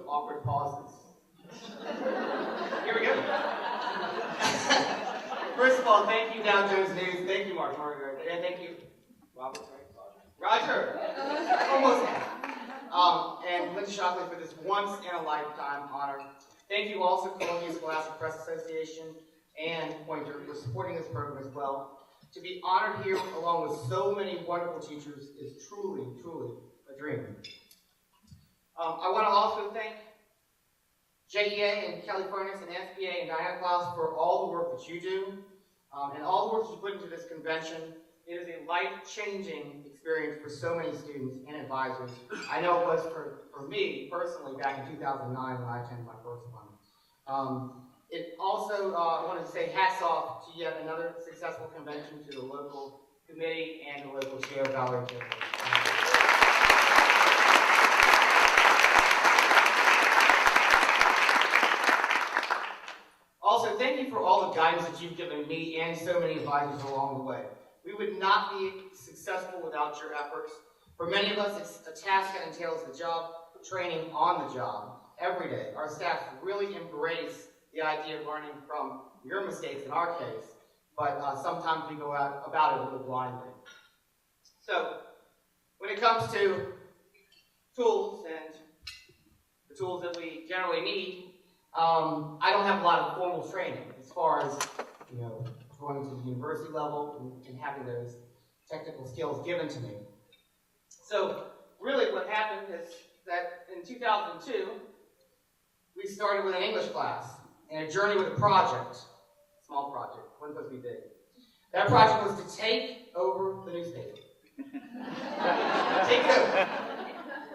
awkward pauses. Here we go. First of all, thank you, Dow Jones News. Thank you, Mark Margaret. And thank you, Robert. Roger. Almost half. And Lynn Shockley for this once-in-a-lifetime honor. Thank you also, Columbia Scholastic Press Association and Pointer, for supporting this program as well. To be honored here along with so many wonderful teachers is truly, truly a dream. I want to also thank JEA and Kelly Furness and SBA and Diana Klaus for all the work that you do and all the work you put into this convention. It is a life-changing experience for so many students and advisors. I know it was for me personally back in 2009 when I attended my first one. It also, I wanted to say hats off to yet another successful convention, to the local committee and the local chair, Valerie Kimball. Also, thank you for all the guidance that you've given me and so many advisors along the way. We would not be successful without your efforts. For many of us, it's a task that entails the job, training on the job, every day. Our staff really embrace the idea of learning from your mistakes in our case, but sometimes we go about it a little blindly. So, when it comes to tools and the tools that we generally need, I don't have a lot of formal training as far as, going to the university level and having those technical skills given to me. So really what happened is that in 2002, we started with an English class and a journey with a project, small project, wasn't supposed to be big. That project was to take over the newspaper. Take it over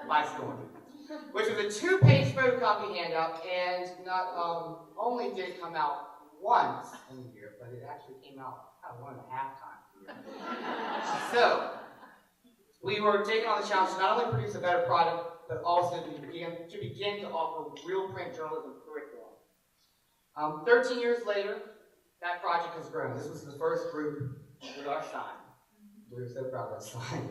by storm. Which was a 2-page photocopy handout, and not only did it come out once in the year, but it actually came out kind of 1.5 times a year. So, we were taking on the challenge to not only produce a better product, but also to begin to offer real print journalism curriculum. 13 years later, that project has grown. This was the first group with our sign. We were so proud of that sign.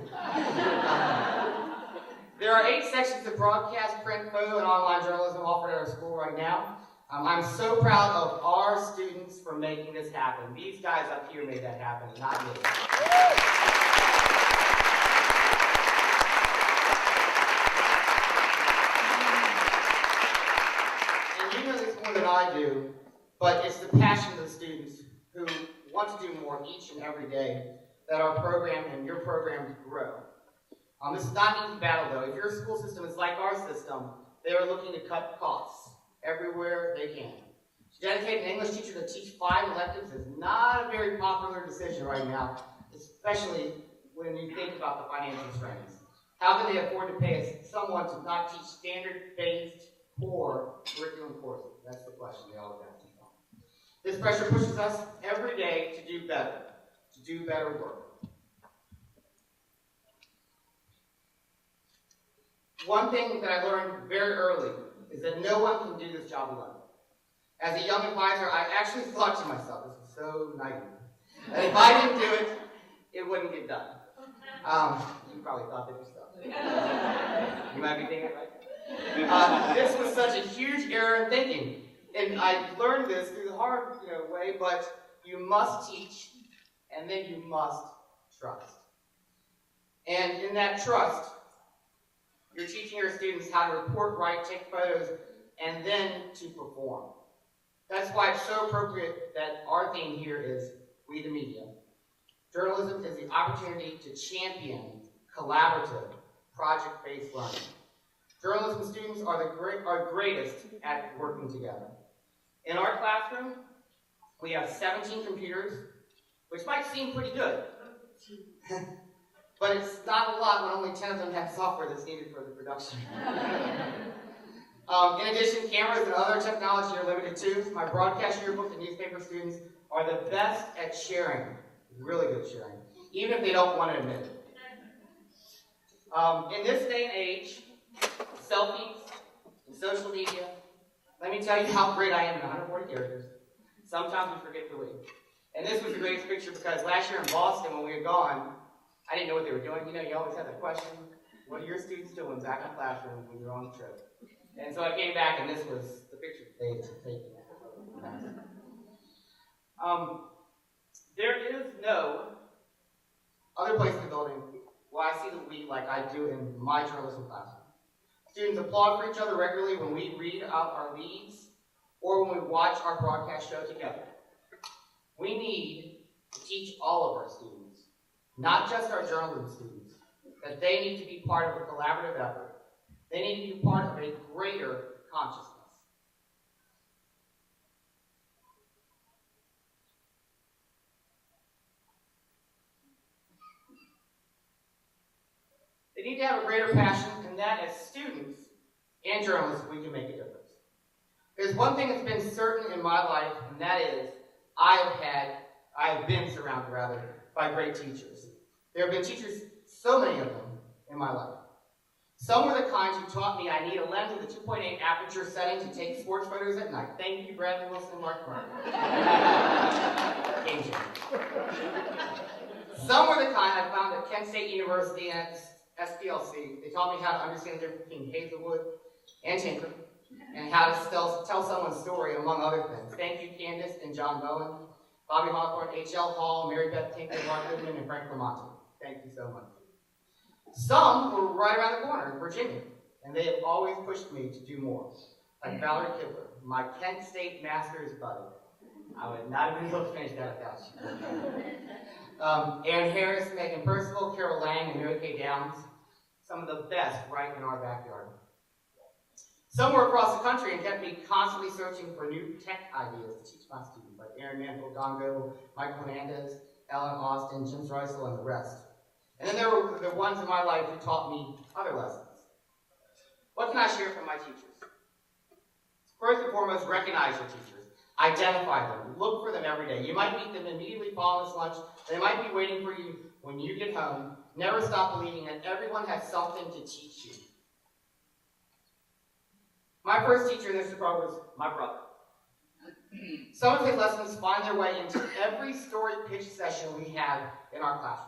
There are 8 sections of broadcast, print, photo, and online journalism offered at our school right now. I'm so proud of our students for making this happen. These guys up here made that happen, not me. And you know this more than I do, but it's the passion of the students who want to do more each and every day that our program and your programs grow. This is not an easy battle, though. If your school system is like our system, they are looking to cut costs everywhere they can. To dedicate an English teacher to teach 5 electives is not a very popular decision right now, especially when you think about the financial strains. How can they afford to pay someone to not teach standard-based core curriculum courses? That's the question they always ask themselves. This pressure pushes us every day to do better work. One thing that I learned very early is that no one can do this job alone. As a young advisor, I actually thought to myself, this is so naive, that if I didn't do it, it wouldn't get done. You probably thought that yourself. You might be thinking it right. This was such a huge error in thinking. And I learned this through the hard way, but you must teach, and then you must trust. And in that trust, you're teaching your students how to report, write, take photos, and then to perform. That's why it's so appropriate that our theme here is We the Media. Journalism is the opportunity to champion collaborative, project-based learning. Journalism students are greatest at working together. In our classroom, we have 17 computers, which might seem pretty good. But it's not a lot when only 10 of them have software that's needed for the production. In addition, cameras and other technology are limited too. My broadcast yearbook and newspaper students are the best at sharing, really good sharing, even if they don't want to admit it. In this day and age, selfies and social media, let me tell you how great I am in 140 characters. Sometimes we forget to read. And this was the greatest picture because last year in Boston, when we were gone, I didn't know what they were doing. You always have that question. What are your students doing back in the classroom when you're on the trip? And so I came back, and this was the picture that they had taken. There is no other place in the building where I see the week like I do in my journalism classroom. Students applaud for each other regularly when we read out our leads or when we watch our broadcast show together. We need to teach all of our students, not just our journalism students, that they need to be part of a collaborative effort. They need to be part of a greater consciousness. They need to have a greater passion, and that as students and journalists, we can make a difference. There's one thing that's been certain in my life, and that is I have been surrounded by great teachers. There have been teachers, so many of them, in my life. Some were the kinds who taught me I need a lens with a 2.8 aperture setting to take sports photos at night. Thank you, Bradley Wilson and Mark Martin. Some were the kind I found at Kent State University and at SPLC. They taught me how to understand the difference between Hazelwood and Tinker, and how to tell someone's story, among other things. Thank you, Candace and John Bowen, Bobby Hawthorne, H.L. Hall, Mary Beth Tinker, Mark Goodman, and Frank Lamonte. Thank you so much. Some were right around the corner in Virginia, and they have always pushed me to do more. Like Valerie Kibler, my Kent State master's buddy. I would not have been able to finish that without you. Aaron Harris, Megan Percival, Carol Lang, and Mary Kay Downs. Some of the best right in our backyard. Some were across the country and kept me constantly searching for new tech ideas to teach my students, like Aaron Mantle, Don Goble, Mike Hernandez, Ellen Austin, Jim Streisel, and the rest. And then there were the ones in my life who taught me other lessons. What can I share from my teachers? First and foremost, recognize your teachers. Identify them. Look for them every day. You might meet them immediately following this lunch. They might be waiting for you when you get home. Never stop believing that everyone has something to teach you. My first teacher in this regard was my brother. Some of his lessons find their way into every story pitch session we have in our classroom.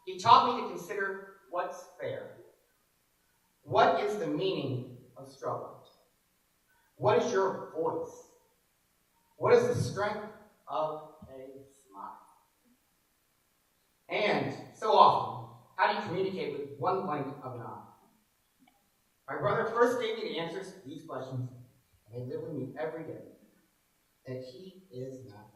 He taught me to consider what's fair. What is the meaning of struggle? What is your voice? What is the strength of a smile? And so often, how do you communicate with one blink of an eye? My brother first gave me the answers to these questions, and they live with me every day. That he is not.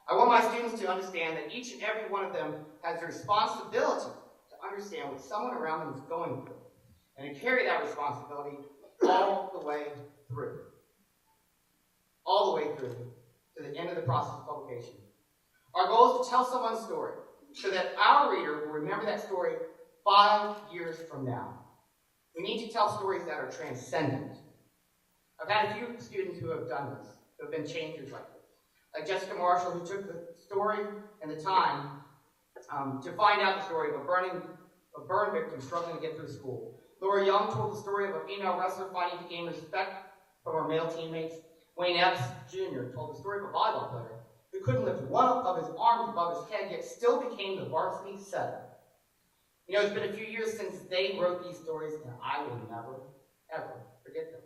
I want my students to understand that each and every one of them has the responsibility to understand what someone around them is going through, and to carry that responsibility all the way through. All the way through to the end of the process of publication. Our goal is to tell someone's story so that our reader will remember that story 5 years from now. We need to tell stories that are transcendent. I've had a few students who have done this, who have been changers like this. Like Jessica Marshall, who took the story and the time to find out the story of a burn victim struggling to get through school. Laura Young told the story of a female wrestler fighting to gain respect from her male teammates. Wayne Epps Jr. told the story of a volleyball player who couldn't lift one of his arms above his head, yet still became the varsity setter. You know, it's been a few years since they wrote these stories, and I will never, ever forget them.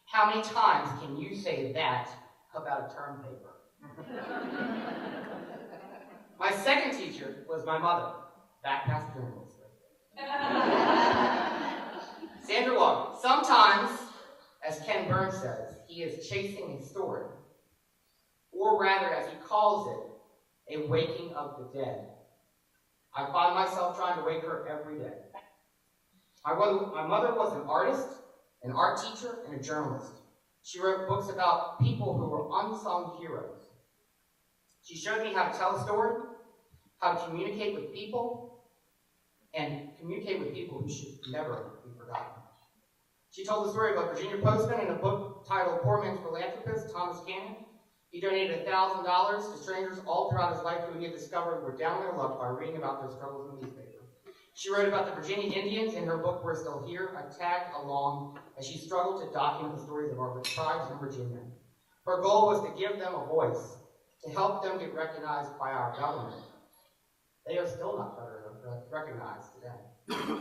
How many times can you say that about a term paper? My second teacher was my mother, back past journalism. Sandra Waugaman. Sometimes, as Ken Burns says, he is chasing a story, or rather, as he calls it, a waking of the dead. I find myself trying to wake her every day. My mother was an artist, an art teacher, and a journalist. She wrote books about people who were unsung heroes. She showed me how to tell a story, how to communicate with people, and communicate with people who should never be forgotten. She told the story of a Virginia postman in a book titled Poor Man's Philanthropist, Thomas Cannon. He donated $1,000 to strangers all throughout his life who he had discovered were down their luck by reading about their struggles in the newspaper. She wrote about the Virginia Indians in her book, We're Still Here. I tagged along as she struggled to document the stories of our tribes in Virginia. Her goal was to give them a voice, to help them get recognized by our government. They are still not recognized today.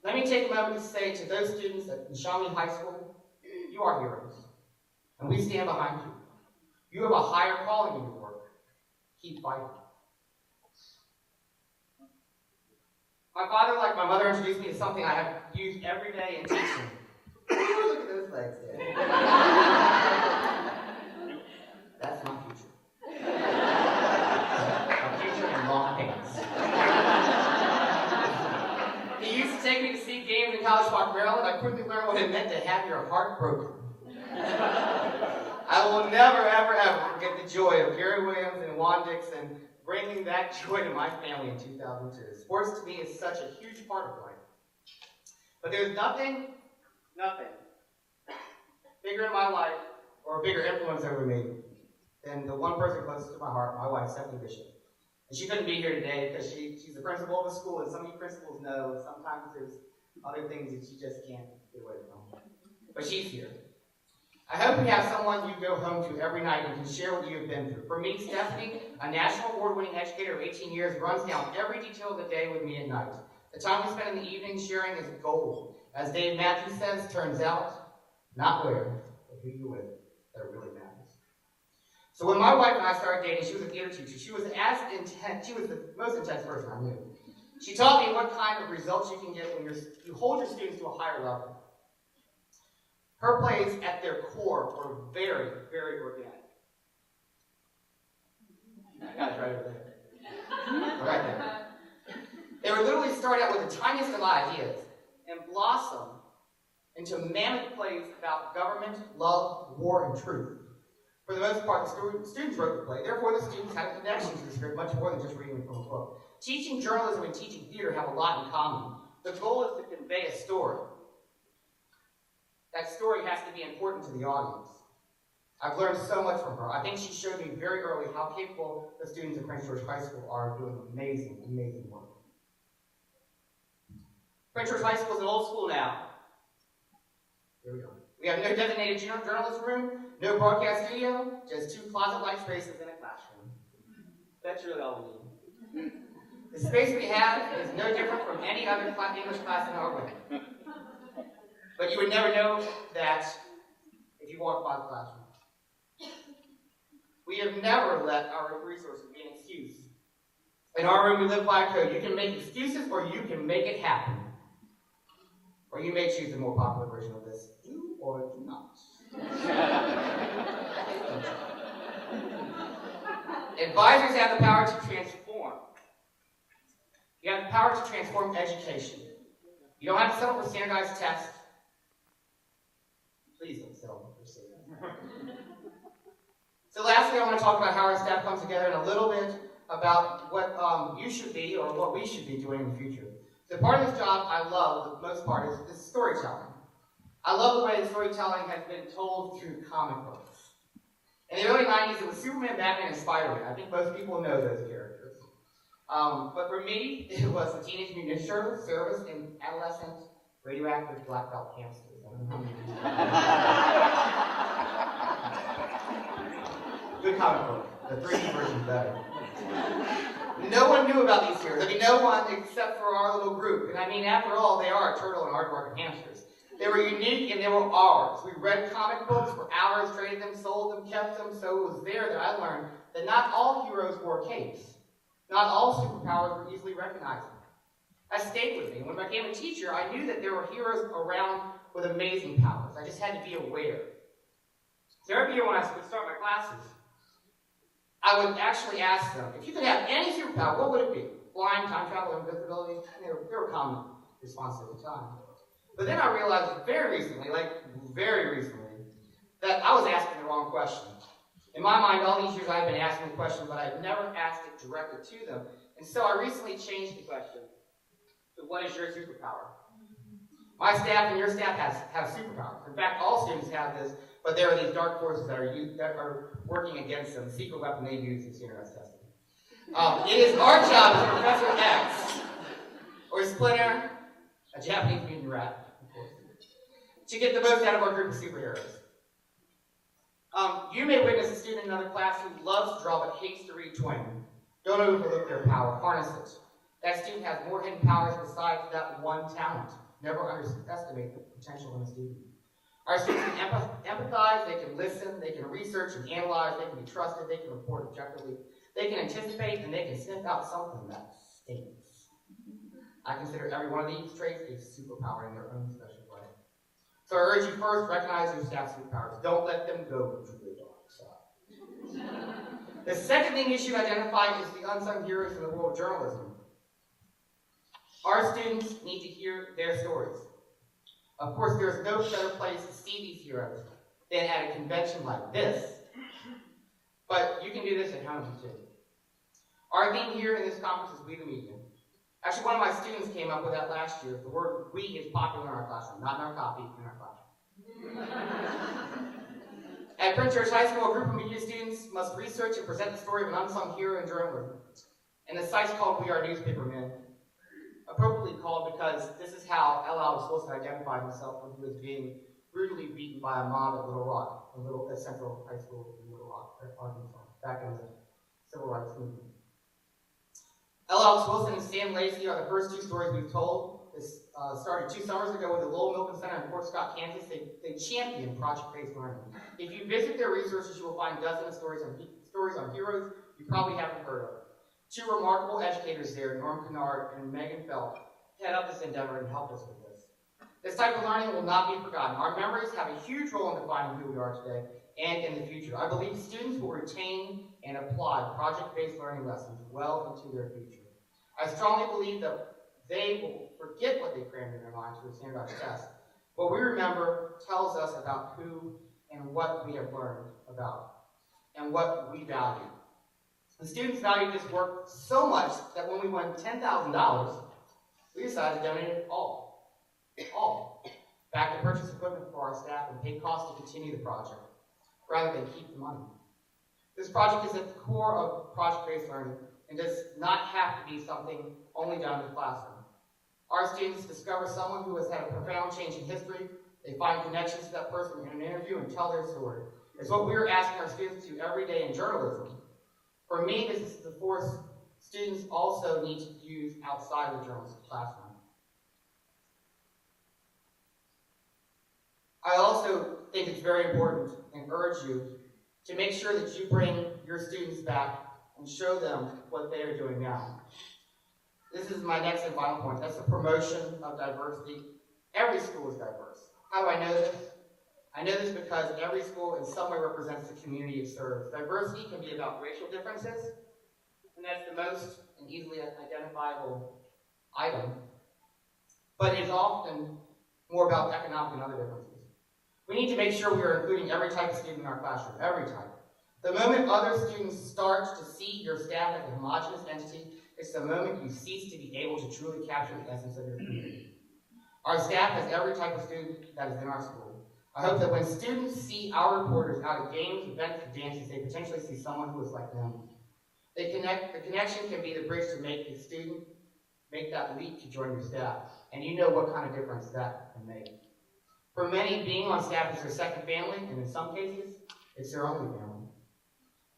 Let me take a moment to say to those students at Waugaman High School, you are heroes, and we stand behind you. You have a higher calling in your work. Keep fighting. My father, like my mother, introduced me to something I have used every day in teaching. Ooh, look at those legs there. That's my future. My future in long pants. He used to take me to see games in College Park, Maryland. I quickly learned what it meant to have your heart broken. I will never, ever, ever forget the joy of Gary Williams and Juan Dixon bringing that joy to my family in 2002. Sports to me is such a huge part of life. But there's nothing bigger in my life or a bigger influence over me than the one person closest to my heart, my wife, Stephanie Bishop. And she couldn't be here today because she's the principal of the school, and some of you principals know sometimes there's other things that you just can't get away from. But she's here. I hope you have someone you go home to every night and can share what you have been through. For me, Stephanie, a national award-winning educator of 18 years, runs down every detail of the day with me at night. The time we spend in the evening sharing is gold. As Dave Matthews says, turns out, not where, but who you're with, that really matters. So when my wife and I started dating, she was a theater teacher. She was the most intense person I knew. She taught me what kind of results you can get when you hold your students to a higher level. Her plays at their core were very, very organic. I got it right over there. Right there. They would literally start out with the tiniest of ideas and blossom into mammoth plays about government, love, war, and truth. For the most part, the students wrote the play. Therefore, the students had a connection to the script much more than just reading from a book. Teaching journalism and teaching theater have a lot in common. The goal is to convey a story. That story has to be important to the audience. I've learned so much from her. I think she showed me very early how capable the students at Prince George High School are doing amazing, amazing work. Prince George High School is an old school now. Here we go. We have no designated journalism room, no broadcast studio, just 2 closet-like spaces in a classroom. That's really all we need. The space we have is no different from any other English class in our way. But you would never know that if you walked by the classroom. We have never let our resources be an excuse. In our room, we live by a code. You can make excuses or you can make it happen. Or you may choose the more popular version of this. Do or do not. Advisors have the power to transform. You have the power to transform education. You don't have to settle for standardized tests. Please don't settle for standardized. So lastly, I want to talk about how our staff comes together and a little bit about what you should be or what we should be doing in the future. So part of this job I love, the most part, is storytelling. I love the way the storytelling has been told through comic books. In the early 90s, it was Superman, Batman, and Spider-Man. I think most people know those characters. But for me, it was the Teenage Mutant Ninja Turtles, Service, and adolescent radioactive black belt hamsters. Good comic book. The 3D version's better. No one knew about these heroes. I mean, no one except for our little group. And I mean, after all, they are a turtle and aardvark hamsters. They were unique and they were ours. We read comic books for hours, traded them, sold them, kept them. So it was there that I learned that not all heroes wore capes. Not all superpowers were easily recognizable. That stayed with me. When I became a teacher, I knew that there were heroes around with amazing powers. I just had to be aware. So every year when I would start my classes, I would actually ask them, if you could have any superpower, what would it be? Flying, time travel, invisibility? They were common responses at the time. But then I realized very recently, that I was asking the wrong question. In my mind, all these years I've been asking the question, but I've never asked it directly to them. And so I recently changed the question to what is your superpower? My staff and your staff have superpowers. In fact, all students have this, but there are these dark forces that are working against them, the secret weapon they use in standardized testing. It is our job as Professor X, or Splinter, a Japanese mutant rat, of course, to get the most out of our group of superheroes. You may witness a student in another class who loves to draw but hates to read twin. Don't overlook their power, harness it. That student has more hidden powers besides that one talent. Never underestimate the potential in a student. Our students can empathize, they can listen, they can research and analyze, they can be trusted, they can report objectively, they can anticipate, and they can sniff out something that stinks. I consider every one of these traits a superpower in their own special way. So I urge you first, recognize your staff's superpowers. Don't let them go to the dark side. The second thing you should identify is the unsung heroes in the world of journalism. Our students need to hear their stories. Of course, there's no better place to see these heroes than at a convention like this, but you can do this at home too. Our theme here in this conference is We the Media. Actually, one of my students came up with that last year. The word we is popular in our classroom, not in our copy, in our classroom. At Prince George High School, a group of media students must research and present the story of an unsung hero in journalism. And the site's called We Are Newspapermen, appropriately called because this is how L. Alex Wilson identified himself when he was being brutally beaten by a mob at Little Rock, at Central High School in Little Rock, Arkansas, back in the Civil Rights Movement. L. Alex Wilson and Stan Lacey are the first two stories we've told. This started 2 summers ago with the Lowell Milken Center in Fort Scott, Kansas. They championed project-based learning. If you visit their resources, you will find dozens of stories on heroes you probably haven't heard of. 2 remarkable educators there, Norm Kennard and Megan Felt, head up this endeavor and helped us with this. This type of learning will not be forgotten. Our memories have a huge role in defining who we are today and in the future. I believe students will retain and apply project-based learning lessons well into their future. I strongly believe that they will forget what they crammed in their minds for a standardized test. What we remember tells us about who and what we have learned about and what we value. The students valued this work so much that when we won $10,000, we decided to donate it all, back to purchase equipment for our staff and pay costs to continue the project, rather than keep the money. This project is at the core of project-based learning and does not have to be something only done in the classroom. Our students discover someone who has had a profound change in history. They find connections to that person in an interview and tell their story. It's what we're asking our students to do every day in journalism. For me, this is the force students also need to use outside of the journalism classroom. I also think it's very important and urge you to make sure that you bring your students back and show them what they are doing now. This is my next and final point. That's the promotion of diversity. Every school is diverse. How do I know this? I know this because every school in some way represents the community it serves. Diversity can be about racial differences, and that's the most and easily identifiable item, but it's often more about economic and other differences. We need to make sure we are including every type of student in our classroom, every type. The moment other students start to see your staff as a homogenous entity, it's the moment you cease to be able to truly capture the essence of your community. Our staff has every type of student that is in our school. I hope that when students see our reporters out at games, events, and dances, they potentially see someone who is like them. The connection can be the bridge to make the student make that leap to join your staff, and you know what kind of difference that can make. For many, being on staff is their second family, and in some cases, it's their only family.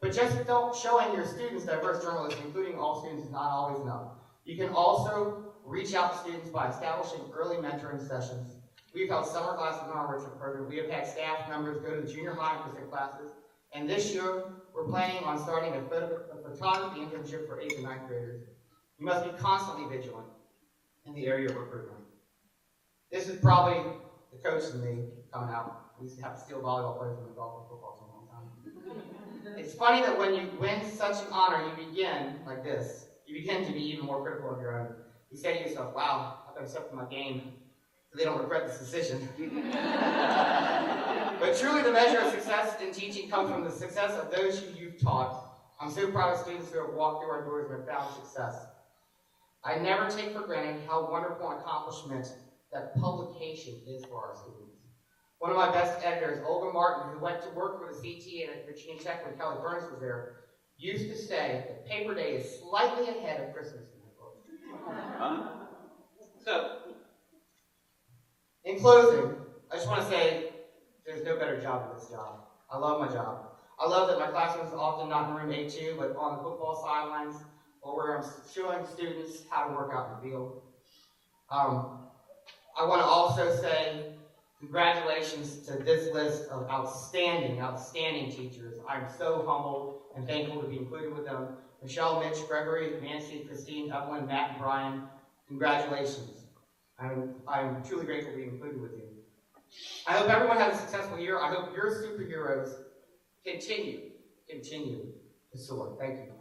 But just showing your students diverse journalism, including all students, is not always enough. You can also reach out to students by establishing early mentoring sessions. We've held summer classes in our enrichment program. We have had staff members go to the junior high and present classes. And this year, we're planning on starting a photography internship for 8th and 9th graders. You must be constantly vigilant in the area of recruitment. This is probably the coach and me coming out. We used to have to steal volleyball players from the golf and football team all the time. It's funny that when you win such an honor, you begin like this. You begin to be even more critical of your own. You say to yourself, wow, I better step up my game so they don't regret this decision. But truly the measure of success in teaching comes from the success of those who you've taught. I'm so proud of students who have walked through our doors and have found success. I never take for granted how wonderful an accomplishment that publication is for our students. One of my best editors, Olga Martin, who went to work for the CT at Virginia Tech when Kelly Burns was there, used to say that paper day is slightly ahead of Christmas in the book. So, in closing, I just want to say there's no better job than this job. I love my job. I love that my classroom is often not in room A2, but on the football sidelines, or where I'm showing students how to work out in the field. I want to also say congratulations to this list of outstanding teachers. I'm so humbled and thankful to be included with them. Michelle, Mitch, Gregory, Nancy, Christine, Evelyn, Matt, and Brian, congratulations. I'm truly grateful to be included with you. I hope everyone has a successful year. I hope your superheroes continue to soar. Thank you.